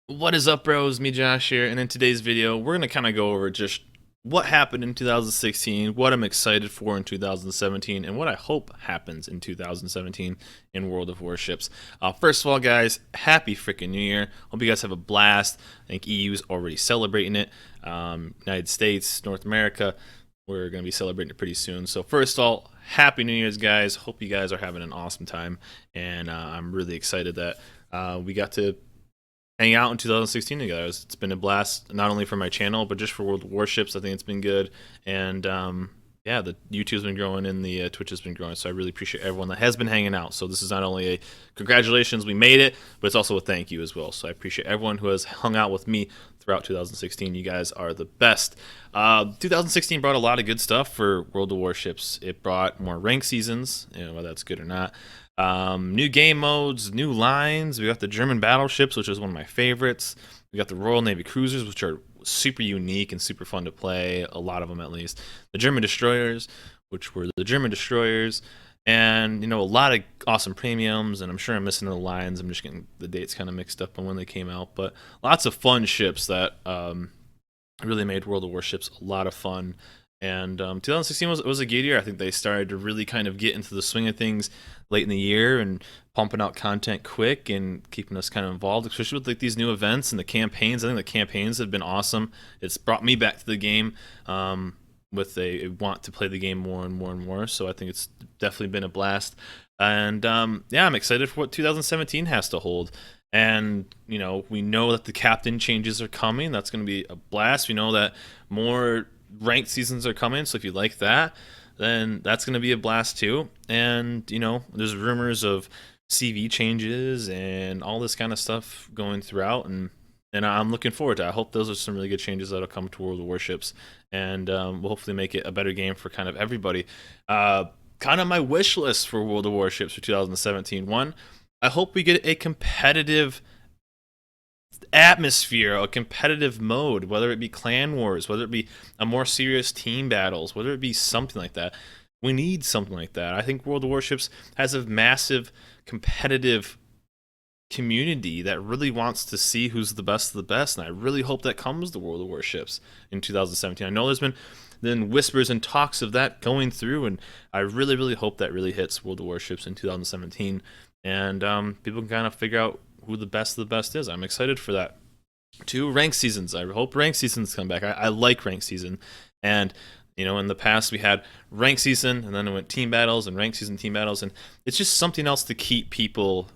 What is up, bros? Me, Josh here, and in today's video, we're gonna kind of go over just what happened in 2016, what I'm excited for in 2017, and what I hope happens in 2017 in World of Warships. First of all, guys, happy freaking New Year! Hope you guys have a blast. I think EU's already celebrating it. United States, North America, we're gonna be celebrating it pretty soon. So first of all, happy New Year's, guys. Hope you guys are having an awesome time, and I'm really excited that we got to hang out in 2016 together. It's been a blast, not only for my channel, but just for World of Warships. I think it's been good. And yeah, the YouTube's been growing and the Twitch has been growing. So I really appreciate everyone that has been hanging out. So this is not only a congratulations, we made it, but it's also a thank you as well. So I appreciate everyone who has hung out with me throughout 2016. You guys are the best. 2016 brought a lot of good stuff for World of Warships. It brought more rank seasons, whether that's good or not. New game modes, new lines. We got the German battleships, which is one of my favorites. We got the Royal Navy cruisers, which are super unique and super fun to play, a lot of them at least. The German destroyers, which were the German destroyers, and a lot of awesome premiums. And I'm sure I'm missing the lines. I'm just getting the dates kind of mixed up on when they came out, but lots of fun ships that really made World of Warships a lot of fun. And 2016 was a good year. I think they started to really kind of get into the swing of things late in the year and pumping out content quick and keeping us kind of involved, especially with like these new events and the campaigns. I think the campaigns have been awesome. It's brought me back to the game with a want to play the game more and more and more. So I think it's definitely been a blast. And yeah, I'm excited for what 2017 has to hold. And we know that the captain changes are coming. That's going to be a blast. We know that more ranked seasons are coming, so if you like that, then that's going to be a blast too. And there's rumors of CV changes and all this kind of stuff going throughout, and I'm looking forward to it. I hope those are some really good changes that'll come to World of Warships, and we'll hopefully make it a better game for kind of everybody. Kind of my wish list for World of Warships for 2017. One, I hope we get a competitive atmosphere, a competitive mode, whether it be clan wars, whether it be a more serious team battles, whether it be something like that. We need something like that. I think World of Warships has a massive competitive community that really wants to see who's the best of the best, and I really hope that comes to World of Warships in 2017. I know there's been whispers and talks of that going through, and I really hope that really hits World of Warships in 2017, and people can kind of figure out who the best of the best is. I'm excited for that. 2, rank seasons. I hope rank seasons come back. I like rank season, and in the past we had rank season, and then it went team battles and rank season, team battles, and it's just something else to keep people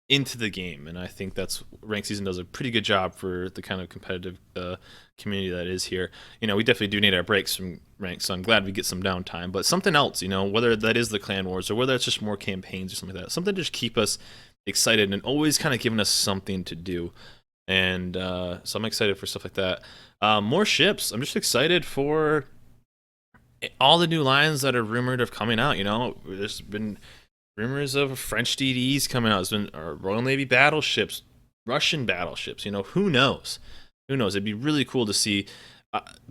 into the game. And I think that's rank season does a pretty good job for the kind of competitive community that is here. We definitely do need our breaks from ranks, so I'm glad we get some downtime. But something else, whether that is the clan wars or whether it's just more campaigns or something like that, something to just keep us excited and always kind of giving us something to do. And so I'm excited for stuff like that. More ships. I'm just excited for all the new lines that are rumored of coming out. There's been rumors of French DDs coming out. There's been Royal Navy battleships, Russian battleships. Who knows? Who knows? It'd be really cool to see.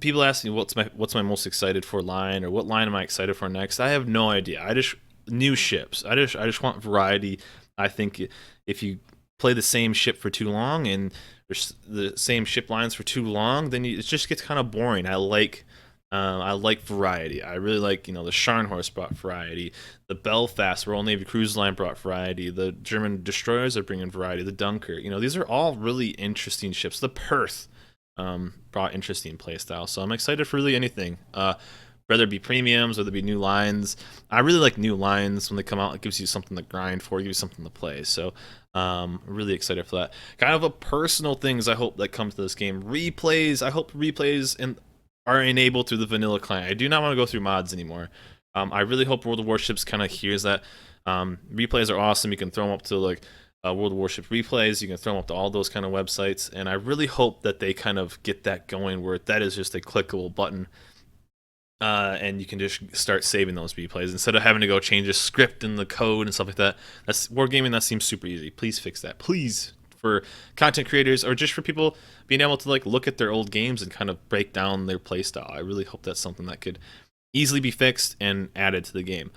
People ask me what's my most excited for line, or what line am I excited for next. I have no idea. I just new ships. I just want variety. I think if you play the same ship for too long and the same ship lines for too long, then it just gets kind of boring. I like variety. I really like, the Scharnhorst brought variety. The Belfast Royal Navy Cruise Line brought variety. The German destroyers are bringing variety. The Dunkirk, these are all really interesting ships. The Perth brought interesting playstyle. So I'm excited for really anything. Whether it be premiums, whether it be new lines. I really like new lines when they come out. It gives you something to grind for, gives you something to play. So really excited for that. Kind of a personal things I hope that comes to this game. Replays. I hope replays are enabled through the vanilla client. I do not want to go through mods anymore. I really hope World of Warships kind of hears that. Replays are awesome. You can throw them up to like World of Warships replays. You can throw them up to all those kind of websites. And I really hope that they kind of get that going where that is just a clickable button. And you can just start saving those replays instead of having to go change a script in the code and stuff like that. That's wargaming. That seems super easy. Please fix that, please, for content creators or just for people being able to like look at their old games and kind of break down their playstyle. I really hope that's something that could easily be fixed and added to the game.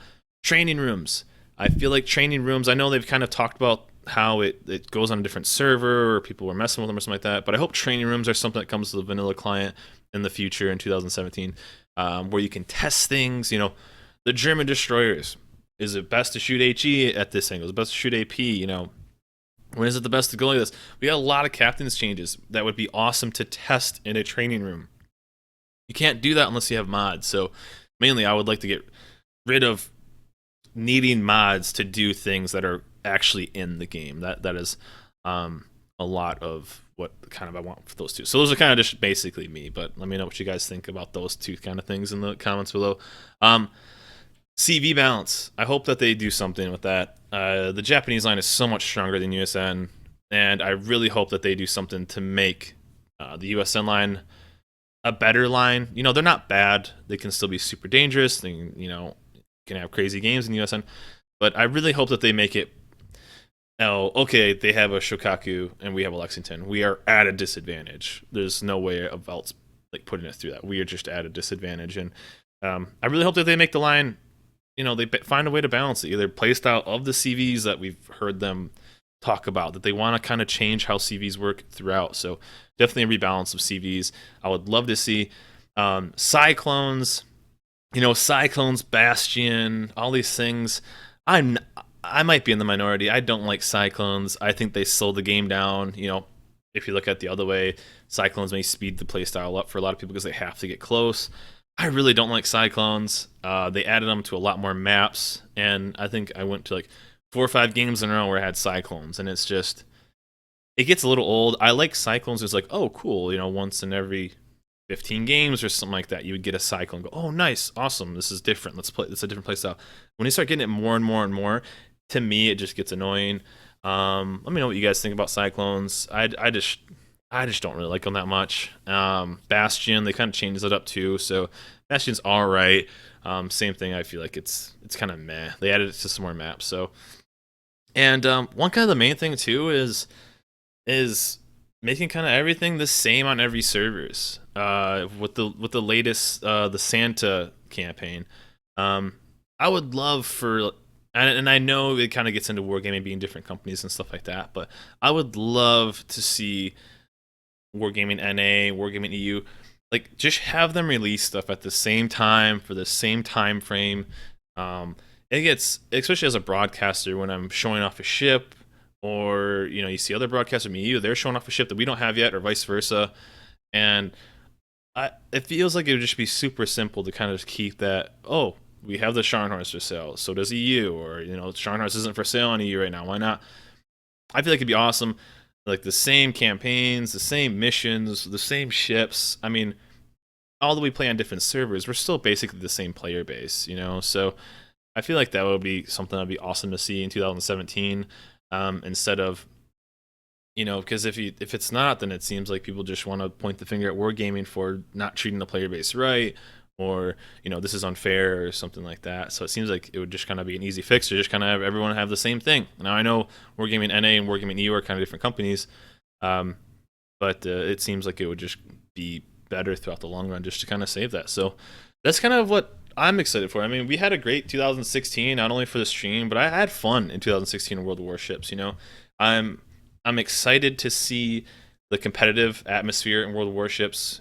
Training rooms. I feel like training rooms. I know they've kind of talked about how it goes on a different server or people were messing with them or something like that. But I hope training rooms are something that comes to the vanilla client in the future in 2017, where you can test things. The German destroyers. Is it best to shoot HE at this angle? Is it best to shoot AP? When is it the best to go like this? We got a lot of captain's changes that would be awesome to test in a training room. You can't do that unless you have mods. So mainly I would like to get rid of needing mods to do things that are actually in the game. That is a lot of what kind of I want for those two. So those are kind of just basically me, but let me know what you guys think about those two kind of things in the comments below. CV balance. I hope that they do something with that. The Japanese line is so much stronger than USN, and I really hope that they do something to make the USN line a better line. They're not bad. They can still be super dangerous. They can have crazy games in USN, but I really hope that they make it. Oh, okay, they have a Shokaku and we have a Lexington. We are at a disadvantage. There's no way of else putting it through that. We are just at a disadvantage, and I really hope that they make the line. They find a way to balance it, either playstyle of the CVs that we've heard them talk about, that they want to kind of change how CVs work throughout. So definitely a rebalance of CVs. I would love to see Cyclones, Cyclones, Bastion, all these things. I might be in the minority. I don't like Cyclones. I think they slowed the game down. If you look at the other way, Cyclones may speed the playstyle up for a lot of people because they have to get close. I really don't like Cyclones. They added them to a lot more maps, and I think I went to 4 or 5 games in a row where I had Cyclones, and it gets a little old. I like Cyclones. It's oh, cool, once in every 15 games or something like that, you would get a Cyclone and go, oh, nice, awesome, this is different. Let's play. It's a different playstyle. When you start getting it more and more and more, to me, it just gets annoying. Let me know what you guys think about Cyclones. I just don't really like them that much. Bastion, they kind of changes it up too, so Bastion's all right. Same thing. I feel like it's kind of meh. They added it to some more maps. So, and one kind of the main thing too is making kind of everything the same on every servers. With the latest the Santa campaign, I would love for. And I know it kind of gets into Wargaming being different companies and stuff like that, but I would love to see Wargaming NA, Wargaming EU, just have them release stuff at the same time for the same time frame. It gets, especially as a broadcaster, when I'm showing off a ship, or you see other broadcasters from EU, they're showing off a ship that we don't have yet, or vice versa, and it feels like it would just be super simple to kind of keep that. Oh, we have the Scharnhorst for sale, so does EU, or Scharnhorst isn't for sale on EU right now. Why not? I feel like it'd be awesome. The same campaigns, the same missions, the same ships. I mean, although we play on different servers, we're still basically the same player base, So I feel like that would be something that'd be awesome to see in 2017. Instead of, because if it's not, then it seems like people just want to point the finger at Wargaming for not treating the player base right, or this is unfair or something like that. So it seems like it would just kind of be an easy fix to just kind of have everyone have the same thing. Now I know Wargaming NA and Wargaming EU are kind of different companies, but it seems like it would just be better throughout the long run just to kind of save that. So that's kind of what I'm excited for. I mean, we had a great 2016, not only for the stream, but I had fun in 2016 in World of Warships. I'm excited to see the competitive atmosphere in World of Warships.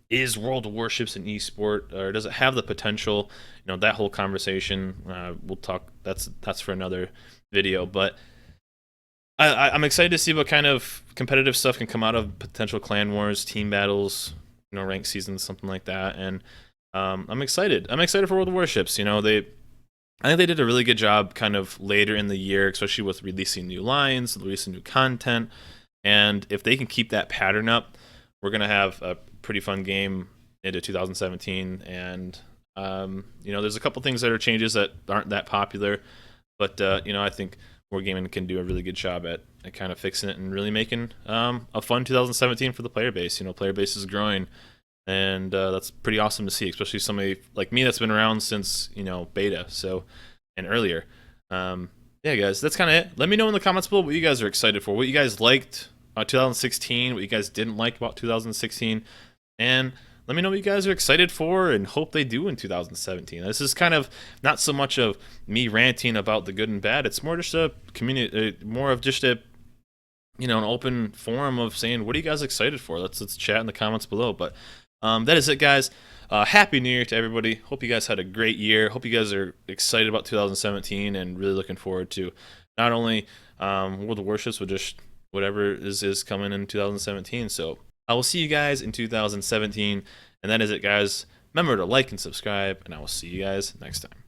Is World of Warships an esport, or does it have the potential? That whole conversation, we'll talk. That's for another video. But I'm excited to see what kind of competitive stuff can come out of potential clan wars, team battles, ranked seasons, something like that. And I'm excited. I'm excited for World of Warships. I think they did a really good job kind of later in the year, especially with releasing new lines, releasing new content. And if they can keep that pattern up, we're gonna have a pretty fun game into 2017. And there's a couple things that are changes that aren't that popular, but I think Wargaming can do a really good job at kind of fixing it and really making a fun 2017 for the player base. Player base is growing, and that's pretty awesome to see, especially somebody like me that's been around since beta, and earlier. Yeah, guys, that's kind of it. Let me know in the comments below what you guys are excited for, what you guys liked about 2016, what you guys didn't like about 2016, and let me know what you guys are excited for and hope they do in 2017. This is kind of not so much of me ranting about the good and bad. It's more just a community, more of just a an open forum of saying what are you guys excited for. Let's chat in the comments below. But that is it, guys. Happy New Year to everybody. Hope you guys had a great year. Hope you guys are excited about 2017 and really looking forward to not only World of Warships, but just whatever is coming in 2017. So I will see you guys in 2017. And that is it, guys. Remember to like and subscribe, and I will see you guys next time.